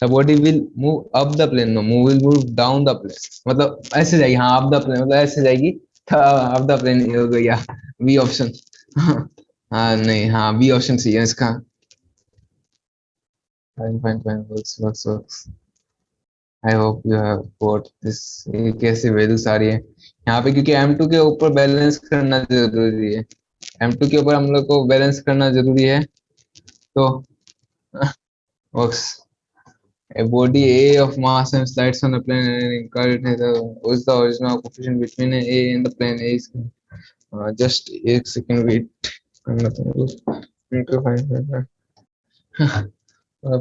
the body will move up the plane, no move will move down the plane, मतलब ऐसे जाएगी, हाँ up the plane मतलब ऐसे जाएगी, तो up the plane हो गया बी ऑप्शन। हाँ नहीं, हाँ बी ऑप्शन सही है इसका। Fine fine fine, works. I hope you have got this. ये कैसे वैल्यूज आ रही है यहाँ पे, क्योंकि M2 के ऊपर बैलेंस करना जरूरी है, M2 के ऊपर हम लोग को बैलेंस करना जरूरी है। तो works, a body A of mass and slides on the plane and incarnate है, what is the original coefficient between A and the plane A is just एक second wait करना पड़ेगा, इनको fine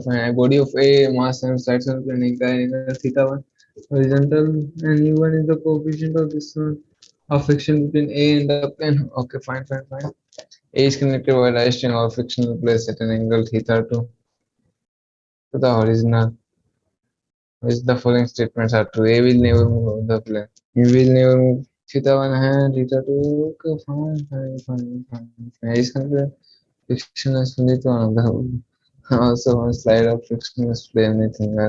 fine body of A mass and slides on the plane incarnate theta one horizontal and U1 is the coefficient of this one of friction between A and the plane. Okay, fine. A is connected by rest in or frictional place at an angle theta 2 to the horizontal. Which the following statements are true? A will never move over the plane. You will never move. Theta one है, theta two. Okay, fine. Is considered frictionless only to another. Also, one slide of frictionless plane anything. A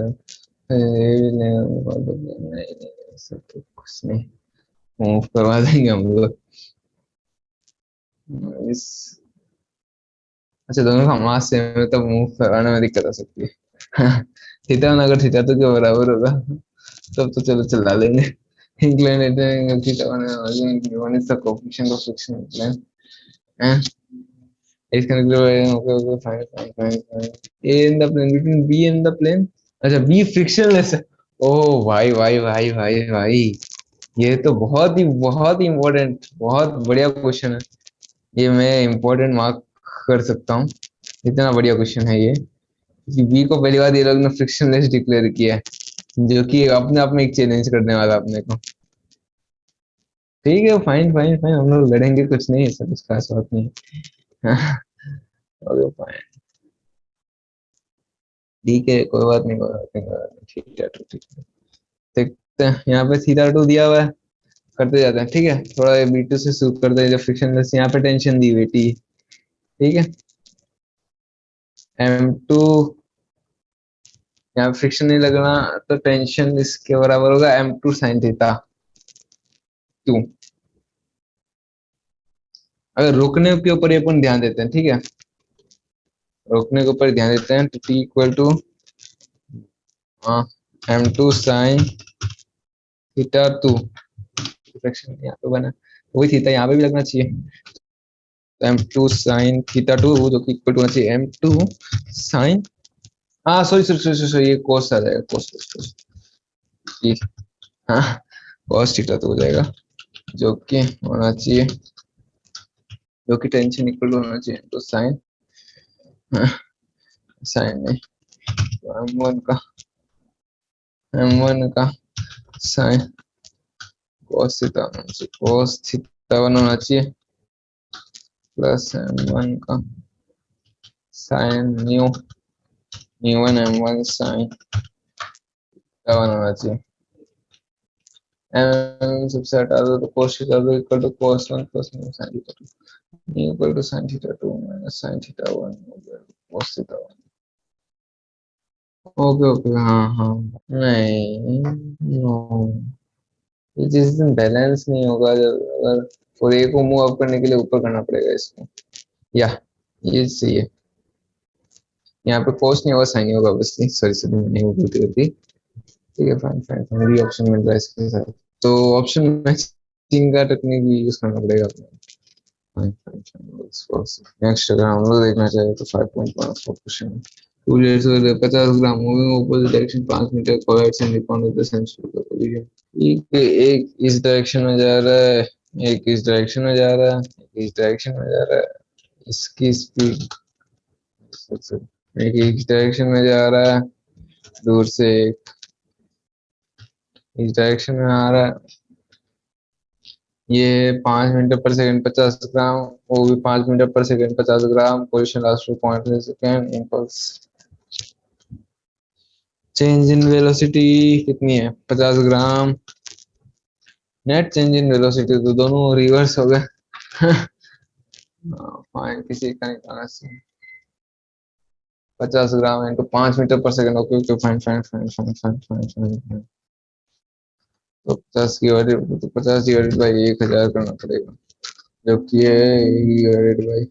will never move over the plane. नहीं, सब तो कुछ नहीं, move करवा देंगे हम लोग इस। अच्छा, दोनों का मास सेम है तो मूव करवाने में दिक्कत आ सकती है। थीटा अगर थीटा टू के बराबर होगा तब तो चलो चला लेंगे। inclination theta one is the coefficient of friction in plane. Is connected by okay fine. A in the plane between B and the plane. अच्छा B frictionless है। ओह भाई, ये तो बहुत ही इम्पोर्टेंट, बहुत बढ़िया क्वेश्चन है ये, मैं इम्पोर्टेंट मार्क कर सकता हूँ, इतना बढ़िया क्वेश्चन है ये। बी को पहली बार ये लोग ने फ्रिक्शनलेस डिक्लेयर किया है, जो कि अपने आप में एक चैलेंज करने वाला अपने को। ठीक है, फाइन हम लोग लड़ेंगे, कुछ नहीं ऐसा, कुछ खास बात नहीं। ओके फाइन, ठीक है, कोई बात नहीं, ठीक है। देखते हैं, यहाँ पे थीटा टू दिया हुआ है, करते जाते हैं। ठीक है, थोड़ा B2 से शुरू करते हैं, जब फ्रिक्शनलेस यहाँ पे टेंशन दी हुई थी। ठीक है, M2 यहाँ फ्रिक्शन नहीं लगना, तो टेंशन इसके बराबर होगा M2 साइन थीटा 2। अगर रुकने के ऊपर अपन ध्यान देते हैं, ठीक है, रोकने के ऊपर ध्यान देते हैं, तो T equal to M2 sine theta 2, fraction यहाँ पे बना, वही थीटा यहाँ पे भी लगना चाहिए, तो M2 साइन थीटा 2 जो कि इक्वल टू होना चाहिए M2 साइन, हाँ सॉरी ये कोस आ जाएगा, कोस हाँ, कोस थीटा 2 हो जाएगा, जो कि होना चाहिए, जो कि टेंशन इक्वल टू होना चाहिए तो साइन नहीं, M1 का साइन cos थीटा 1 होना चाहिए, प्लस M1 का sine mu one M1 sine theta 1 होना चाहिए। M सबसे हटा दो तो cos theta 2 equal to cos 1 plus mu sine theta 2, mu equal to sine theta 2 minus sine theta 1 cos theta 1। Okay हाँ नहीं, नो, ये जिस दिन बैलेंस नहीं होगा, जब अगर और ए को मूव अप करने के लिए ऊपर करना पड़ेगा इसको, या ये सही है। यहाँ पे कोस नहीं होगा, साइन होगा ऑब्वियसली। सॉरी सॉरी, मैंने वो गलती कर दी। ठीक है, फाइन फाइन फाइन, ऑप्शन मिल रहा है इसके साथ। तो ऑप्शन मैचिंग का टेक्निक भी यूज करना पड़ेगा अपने। फाइन फाइन फाइन, नेक्स्ट अगर हम लोग देखना चाहे तो 5.1 question. 50 gram moving opposite direction 5 metre collapse and rebound with the same speed. एक इस डायरेक्शन में जा रहा है, एक इस डायरेक्शन में जा रहा है, एक इस डायरेक्शन में जा रहा है। इसकी स्पीड एक इस डायरेक्शन में जा रहा है, दूर से एक इस डायरेक्शन में आ रहा है। ये 5 मीटर पर सेकंड 50 ग्राम, वो भी 5 मीटर पर second 50 gram. Position last 2.3 second. Impulse change in velocity कितनी है? 50 ग्राम। नेट चेंज इन वेलोसिटी तो दोनों रिवर्स हो गए। फाइन, किसी का निकालना चाहिए। 50 ग्राम इंटू 5 मीटर पर second. Okay okay, fine fine fine fine fine fine fine. तो 50 डिवाइडेड बाई 1000 करना पड़ेगा, जो कि है divided by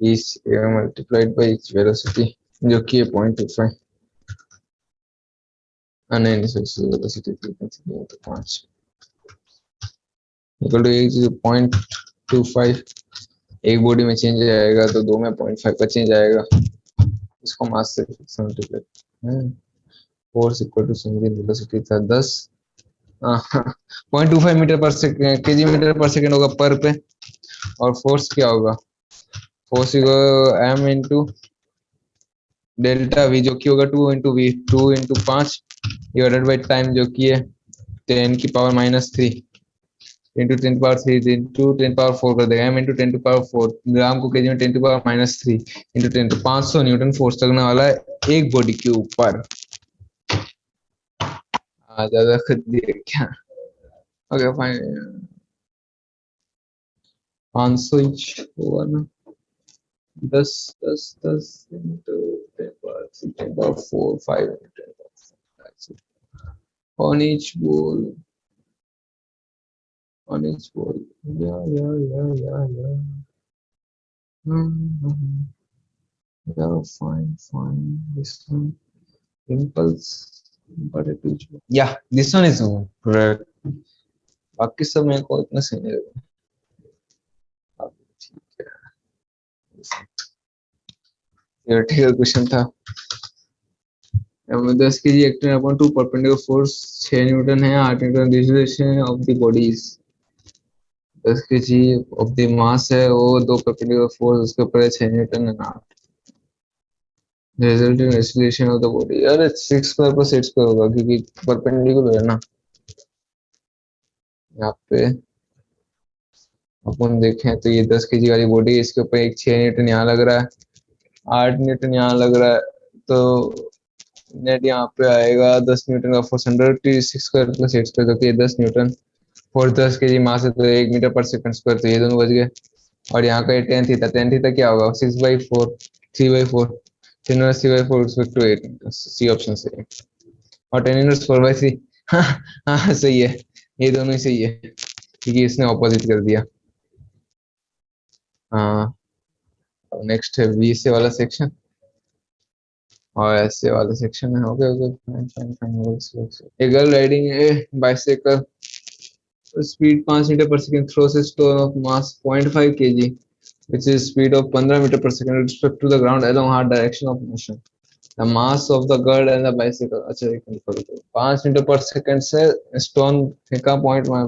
20 multiplied by velocity, जो कि है 0.25। नहीं नहीं, सॉरी, वेलोसिटी 5 इक्वल टू 0.25। एक बॉडी में चेंज आएगा तो दो में 0.5 का चेंज आएगा। इसको मास से multiply. Force equal to change in velocity था 10, 0.25 मीटर पर सेकंड, केजी मीटर पर सेकंड होगा पर पे। और फोर्स क्या होगा? Force m into delta v, जो कि होगा 2 into v, 2 into 5 divided by time, जो कि है 10⁻³ इंटू 10⁻³ इंटू 10⁻4 कर देगा। m इंटू 10⁻4, ग्राम को केजी में 10⁻³ इंटू 10 तो 500 न्यूटन फोर्स लगने वाला है एक बॉडी के ऊपर। ज्यादा खुद दिए क्या? ओके फाइन, 500 इंच होगा ना। 10 10 10 into 10⁻4 5 on each ball, on each ball. Yeah. Yeah, fine. This one, impulse, but it is. Yeah, this one is correct. बाकी सब मेरे को इतना सही नहीं लगा। ठीक है, थियोरेटिकल क्वेश्चन था। 10 kg acting upon two perpendicular force 6 Newton है। 8 Newton distribution of the bodies. 10 kg of the mass है, वो दो परपेंडिकुलर फोर्स उसके ऊपर है 6 न्यूटन है ना। Resulting acceleration of the body, अरे 6 स्क्वायर पर 6 स्क्वायर होगा क्योंकि परपेंडिकुलर है ना। यहाँ पे अपन देखें तो ये 10 kg वाली बॉडी है, इसके ऊपर एक 6 न्यूटन यहाँ लग रहा है, 8 न्यूटन यहाँ लग रहा है। तो नेट यहाँ पे आएगा 10 न्यूटन का फोर्स 106 स्क्वायर प्लस 8 स्क्वायर, तो ये 10 न्यूटन। फोर्स 10 kg मास है तो 1 मीटर पर सेकंड स्क्वायर, तो ये दोनों बच गए। और यहाँ का टेन थीटा क्या होगा? 6/4 3/4 3/4 रिस्पेक्ट टू 8। सी ऑप्शन सही है। और tan इनवर्स 4/3। हाँ सही है, ये दोनों ही सही है क्योंकि इसने ऑपोजिट कर दिया। हाँ, नेक्स्ट है बी से वाला सेक्शन और ऐसे वाला सेक्शन है। Okay okay fine. A girl riding a bicycle, speed 5 metre पर second, throws a stone of mass 0.5 kg which is speed of 15 meter per second with respect to the ground along her direction of motion. The mass of the girl and the bicycle. अच्छा, एक minute रुको। 5 metre पर second से stone फेंका point में।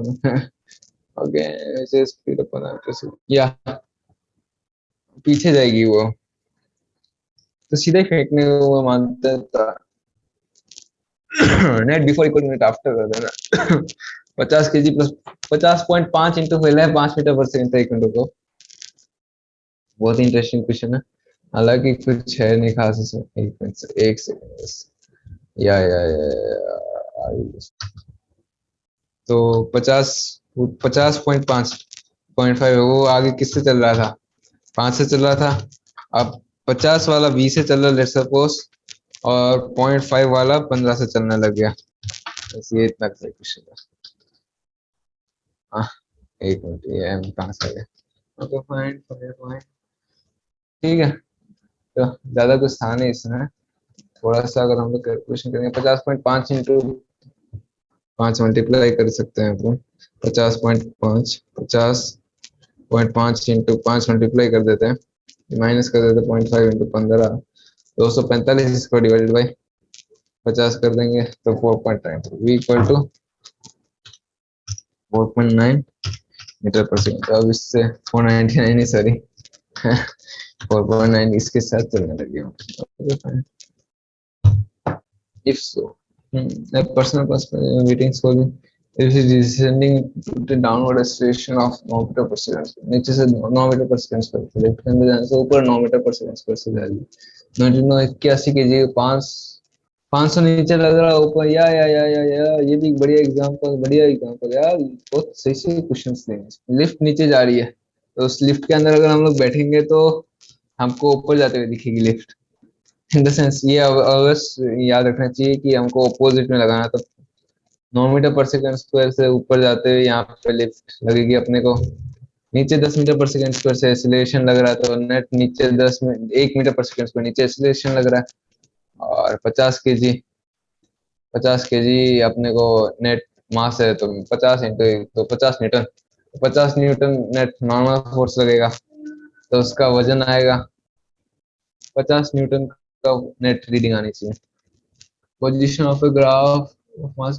Okay, ऐसे speed of 15 metre से या पीछे जाएगी वो, तो सीधे ही फेंकने को मानते था। Net before equal net after कर देना। 50 kg प्लस 50.5 इंटू फैला है 5 मीटर पर सेकंड। एक मिनट को, बहुत ही इंटरेस्टिंग क्वेश्चन है, हालांकि कुछ है नहीं खास इसमें। एक सेकंड या तो 50.5 है, वो आगे किससे चल रहा था? 5 से चल रहा था। अब 50 वाला 20 से चल रहा, लेट्स सपोज, और 0.5 वाला 15 से चलने लग गया। बस ये इतना क्वेश्चन था। हाँ, एक मिनट, ये कहाँ से आ गया? Okay fine fine fine. ठीक है, तो ज्यादा कुछ था नहीं इसमें। थोड़ा सा अगर हम लोग कैलकुलेशन करेंगे, 50.5 × 5 मल्टीप्लाई कर सकते हैं अपन। 50.5, 50.5 × 5 मल्टीप्लाई कर देते हैं, माइनस कर देते हैं 0.5 × 15, 245, इसको डिवाइडेड बाई 50 कर देंगे तो 4.9 वी इक्वल टू 4.9 मीटर पर सेकेंड। तो अब इससे 499 ही, सॉरी 4.9 इसके साथ चलने लगे हूँ। If so, a personal meeting solving if it is descending to the downward acceleration of 9 metre पर सेकंड, नीचे से 9 मीटर पर सेकंड पर, लेफ्ट के अंदर जाने से ऊपर 9 मीटर पर सेकंड पर से जाएगी। 9981 के जी 500 नीचे लग रहा है ऊपर। या ये भी बढ़िया एग्जांपल, बढ़िया एग्जांपल यार, बहुत सही से क्वेश्चंस देंगे। लिफ्ट नीचे जा रही है, तो उस लिफ्ट के अंदर अगर हम लोग बैठेंगे तो हमको ऊपर जाते हुए दिखेगी लिफ्ट। इन द सेंस ये अवश्य याद रखना चाहिए कि हमको अपोजिट में लगाना। तो 9 मीटर पर सेकंड स्क्वायर से ऊपर जाते हुए यहाँ पे लिफ्ट लगेगी अपने को। नीचे 10 मीटर पर सेकंड स्क्वायर से एक्सीलरेशन लग रहा है, तो नेट नीचे 1 मीटर पर सेकंड स्क्वायर नीचे एक्सीलरेशन लग रहा है। और 50 केजी अपने को नेट मास है, तो 50 इंटू तो 50 Newton, 50 Newton net normal force लगेगा, तो उसका वजन आएगा 50 न्यूटन का नेट रीडिंग आनी चाहिए। Position of a graph of mass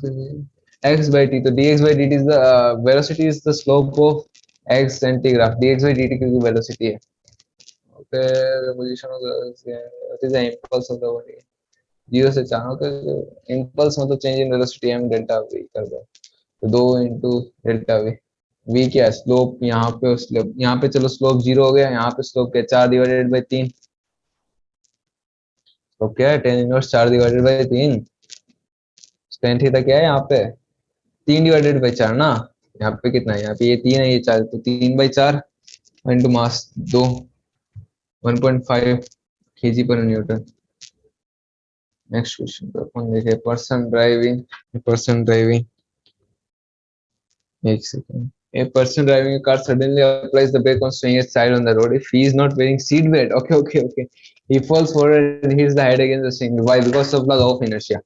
x by t, तो dx by dt is the velocity is the slope of x anti graph, dx by dt की velocity है। okay, the position of the what is the impulse of the body, 0 से 4। okay, impulse मतलब change in velocity m delta v कर दो, तो 2 into delta v। v क्या है, slope. यहाँ पे स्लोप, यहाँ पे चलो स्लोप 0 हो गया, यहाँ पे स्लोप क्या 4 डिवाइडेड बाई 3, तो क्या है 10 inverse 4 divided by 3। Tan theta क्या है यहाँ पे 3 डिवाइडेड बाई 4 ना। यहाँ पे कितना है, यहाँ पे ये 3 है, ये 4, तो 3/4 इंटू मास 2, 1.5 kg पर न्यूटन। नेक्स्ट क्वेश्चन पे अपन देखे पर्सन ड्राइविंग। एक second. A person driving a car suddenly applies the brake on swinging its side on the road. If he is not wearing seat belt, okay, he falls forward and hits the head against the swing. Why? Because of the law of inertia.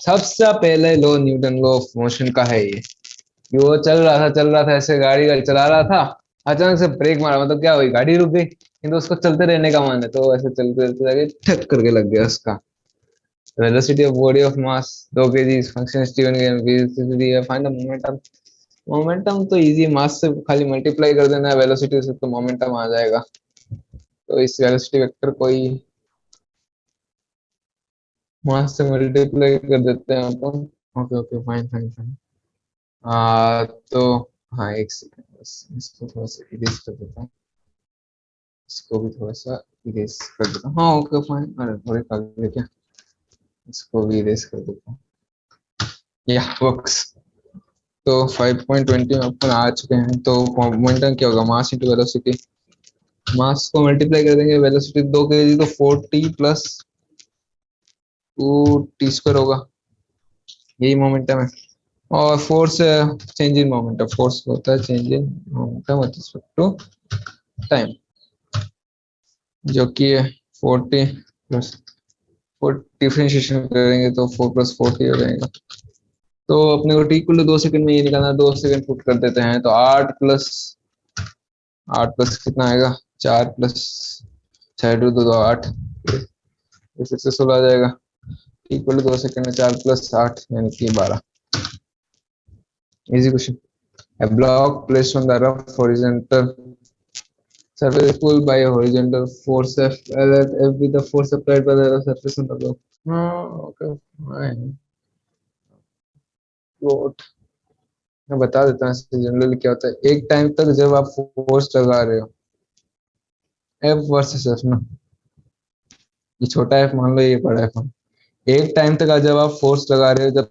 सबसे पहले law Newton law of motion का है ये, कि वो चल रहा था ऐसे, गाड़ी चला रहा था, अचानक से ब्रेक मारा, मतलब क्या हुई, गाड़ी रुक गई, किंतु उसको चलते रहने का मन है, तो ऐसे चलते चलते जाके ठक करके लग गया उसका। Velocity of body of mass 2 kg, function Steven game, find the momentum. Momentum तो इजी, मास से खाली मल्टीप्लाई कर देना है वेलोसिटी से, तो मोमेंटम आ जाएगा। तो इस वेलोसिटी वेक्टर को ही मास से मल्टीप्लाई कर देते हैं अपन। Okay fine fine fine. तो हाँ एक सेकंड, बस इसको थोड़ा सा इरेज कर देता हूँ, इसको भी थोड़ा सा इरेज कर देता हूँ। हाँ ओके फाइन, अरे थोड़े कागज क्या, इसको भी इरेज कर देता हूँ, या वर्क्स। तो 5.20 में अपन आ चुके हैं। तो मोमेंटम क्या होगा, मास इंटू वेलोसिटी। मास को मल्टीप्लाई कर देंगे, वेलोसिटी 2 kg, तो 40 प्लस 2t² होगा, यही मोमेंटम है। और force change in momentum, force होता है change in momentum with respect to time, जो कि है 40 प्लस 4, डिफरेंशिएशन करेंगे तो 4 + 40 हो जाएगा। तो अपने को t = 2 सेकंड में ये निकालना, 2 सेकंड पुट कर देते हैं, तो 8 प्लस कितना आएगा, 4 प्लस 6 2 2 8, फिर से 16 आ जाएगा। t = 2 सेकंड में 4 + 8 यानी कि 12। Easy question. A block placed on the rough horizontal surface is pulled by a horizontal force F, let F be the force applied by the rough surface on the block. Okay, fine. Float. मैं बता देता हूँ generally क्या होता है। एक time तक जब आप फोर्स लगा रहे हो, F वर्सेस F ना, ये छोटा F मान लो, ये बड़ा F। एक टाइम तक जब आप फोर्स लगा रहे हो, जब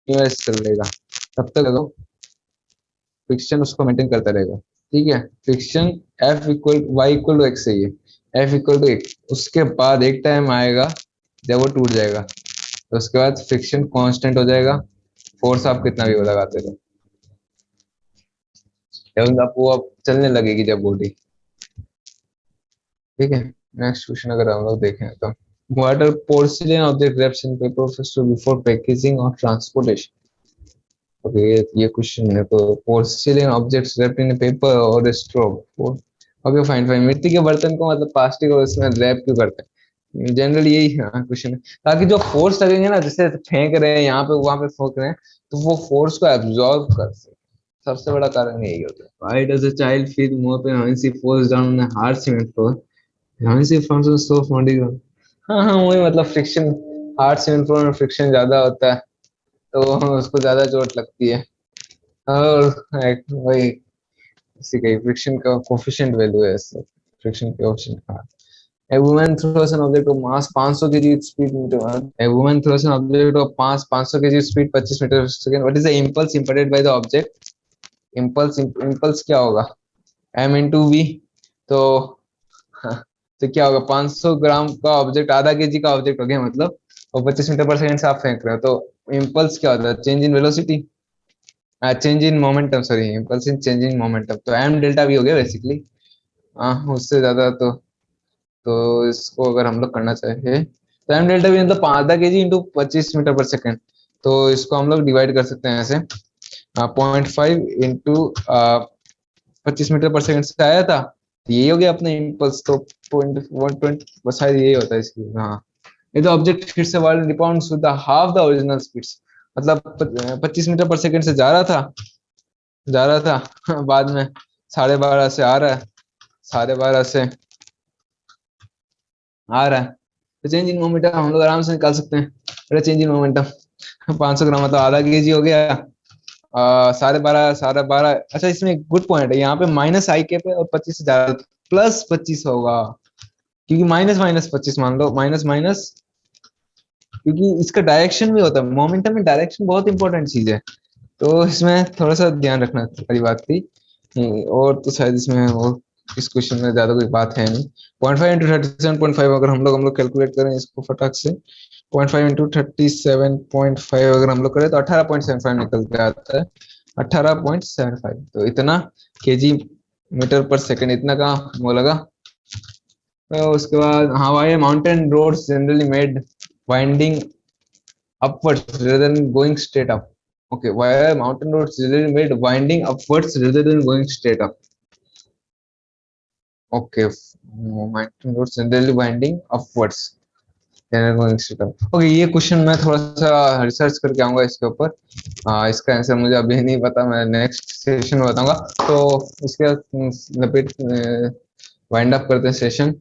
कर लेगा तब तक लगाओ, फ्रिक्शन उसको मेंटेन करता रहेगा। ठीक है, फ्रिक्शन F = y = x है, ये F = x। उसके बाद एक टाइम आएगा जब वो टूट जाएगा, तो उसके बाद फ्रिक्शन कांस्टेंट हो जाएगा, फोर्स आप कितना भी लगाते रहो। जब आप वो अब चलने लगेगी जब बॉडी। ठीक है, नेक्स्ट क्वेश्चन अगर हम लोग देखें तो what are porcelain object wrapped in paper before packaging or transportation? Okay, ये क्वेश्चन है तो porcelain objects wrapped in paper और स्ट्रॉ। ओके फाइन फाइन, मिट्टी के बर्तन को मतलब प्लास्टिक और उसमें रैप क्यों करते हैं, जनरली यही क्वेश्चन है, ताकि जो फोर्स लगेंगे ना, जैसे फेंक रहे हैं यहाँ पे वहां पे फेंक रहे हैं, तो वो फोर्स को एब्जॉर्ब कर सके। सबसे बड़ा कारण यही होता है। Why does a child feel more pain when he falls down on a hard cement floor? When he falls on soft muddy ground? हाँ हाँ, वही मतलब फ्रिक्शन, हार्ड सीमेंट फ्लोर में फ्रिक्शन ज्यादा होता है तो उसको ज्यादा चोट लगती है। और वही इसी का फ्रिक्शन का कोफिशिएंट वैल्यू है इससे, फ्रिक्शन कोफिशिएंट का। A woman throws an object of mass 500 kg with speed meter. A woman throws an object of mass 500 kg with speed 25 meter per second. What is the impulse imparted by the object? Impulse क्या होगा? M into V। तो तो क्या होगा, 500 ग्राम का object आधा KG का object हो गया मतलब, और 25 मीटर पर सेकंड से आप फेंक रहे हो, तो इम्पल्स क्या होता है, change in velocity, change in momentum, sorry impulse in change in momentum, तो एम डेल्टा वी हो गया बेसिकली। उससे ज्यादा तो इसको अगर हम लोग करना चाहे तो एम डेल्टा वी मतलब आधा के जी इंटू 25 मीटर पर सेकेंड, तो इसको हम लोग डिवाइड कर सकते हैं ऐसे, 0.5 इंटू 25 मीटर पर सेकेंड से आया था, तो यही हो गया अपना इम्पल्स, तो 120 शायद यही होता है इसकी। हाँ, ये तो ऑब्जेक्ट फिर से world rebounds with half the original speeds, मतलब 25 मीटर पर सेकेंड से जा रहा था बाद में 12:30 से आ रहा है, 12:30 से आ रहा है, तो चेंज इन मोमेंटम हम लोग आराम से निकाल सकते हैं। अरे चेंज इन मोमेंटम 500 ग्राम मतलब आधा केजी हो गया, 12:30 अच्छा इसमें एक गुड पॉइंट है, यहाँ पे माइनस आई के पे और 25 से ज्यादा प्लस 25 होगा, क्योंकि माइनस माइनस 25 मान लो, माइनस माइनस, क्योंकि इसका डायरेक्शन भी होता है, मोमेंटम में डायरेक्शन बहुत इंपॉर्टेंट चीज है, तो इसमें थोड़ा सा ध्यान रखना वाली बात थी। और तो शायद इसमें वो इस क्वेश्चन में ज्यादा कोई बात है नहीं। 0.5 इंटू 37.5 अगर हम लोग कैलकुलेट करें इसको फटाक से, 0.5 इंटू 37.5 अगर हम लोग करें तो 18.75 निकल के आता है, 18.75, तो इतना केजी मीटर पर सेकंड, इतना का वो लगा। तो उसके बाद हाँ भाई, mountain roads generally made winding upwards rather than going straight up. Okay, why are mountain roads generally made winding upwards rather than going straight up? Okay, mountain roads generally winding upwards rather than going straight up. Okay, ये question मैं थोड़ा सा research करके आऊंगा इसके ऊपर, इसका answer मुझे अभी नहीं पता, मैं नेक्स्ट सेशन में बताऊंगा। तो इसके लपेट वाइंड अप करते हैं सेशन।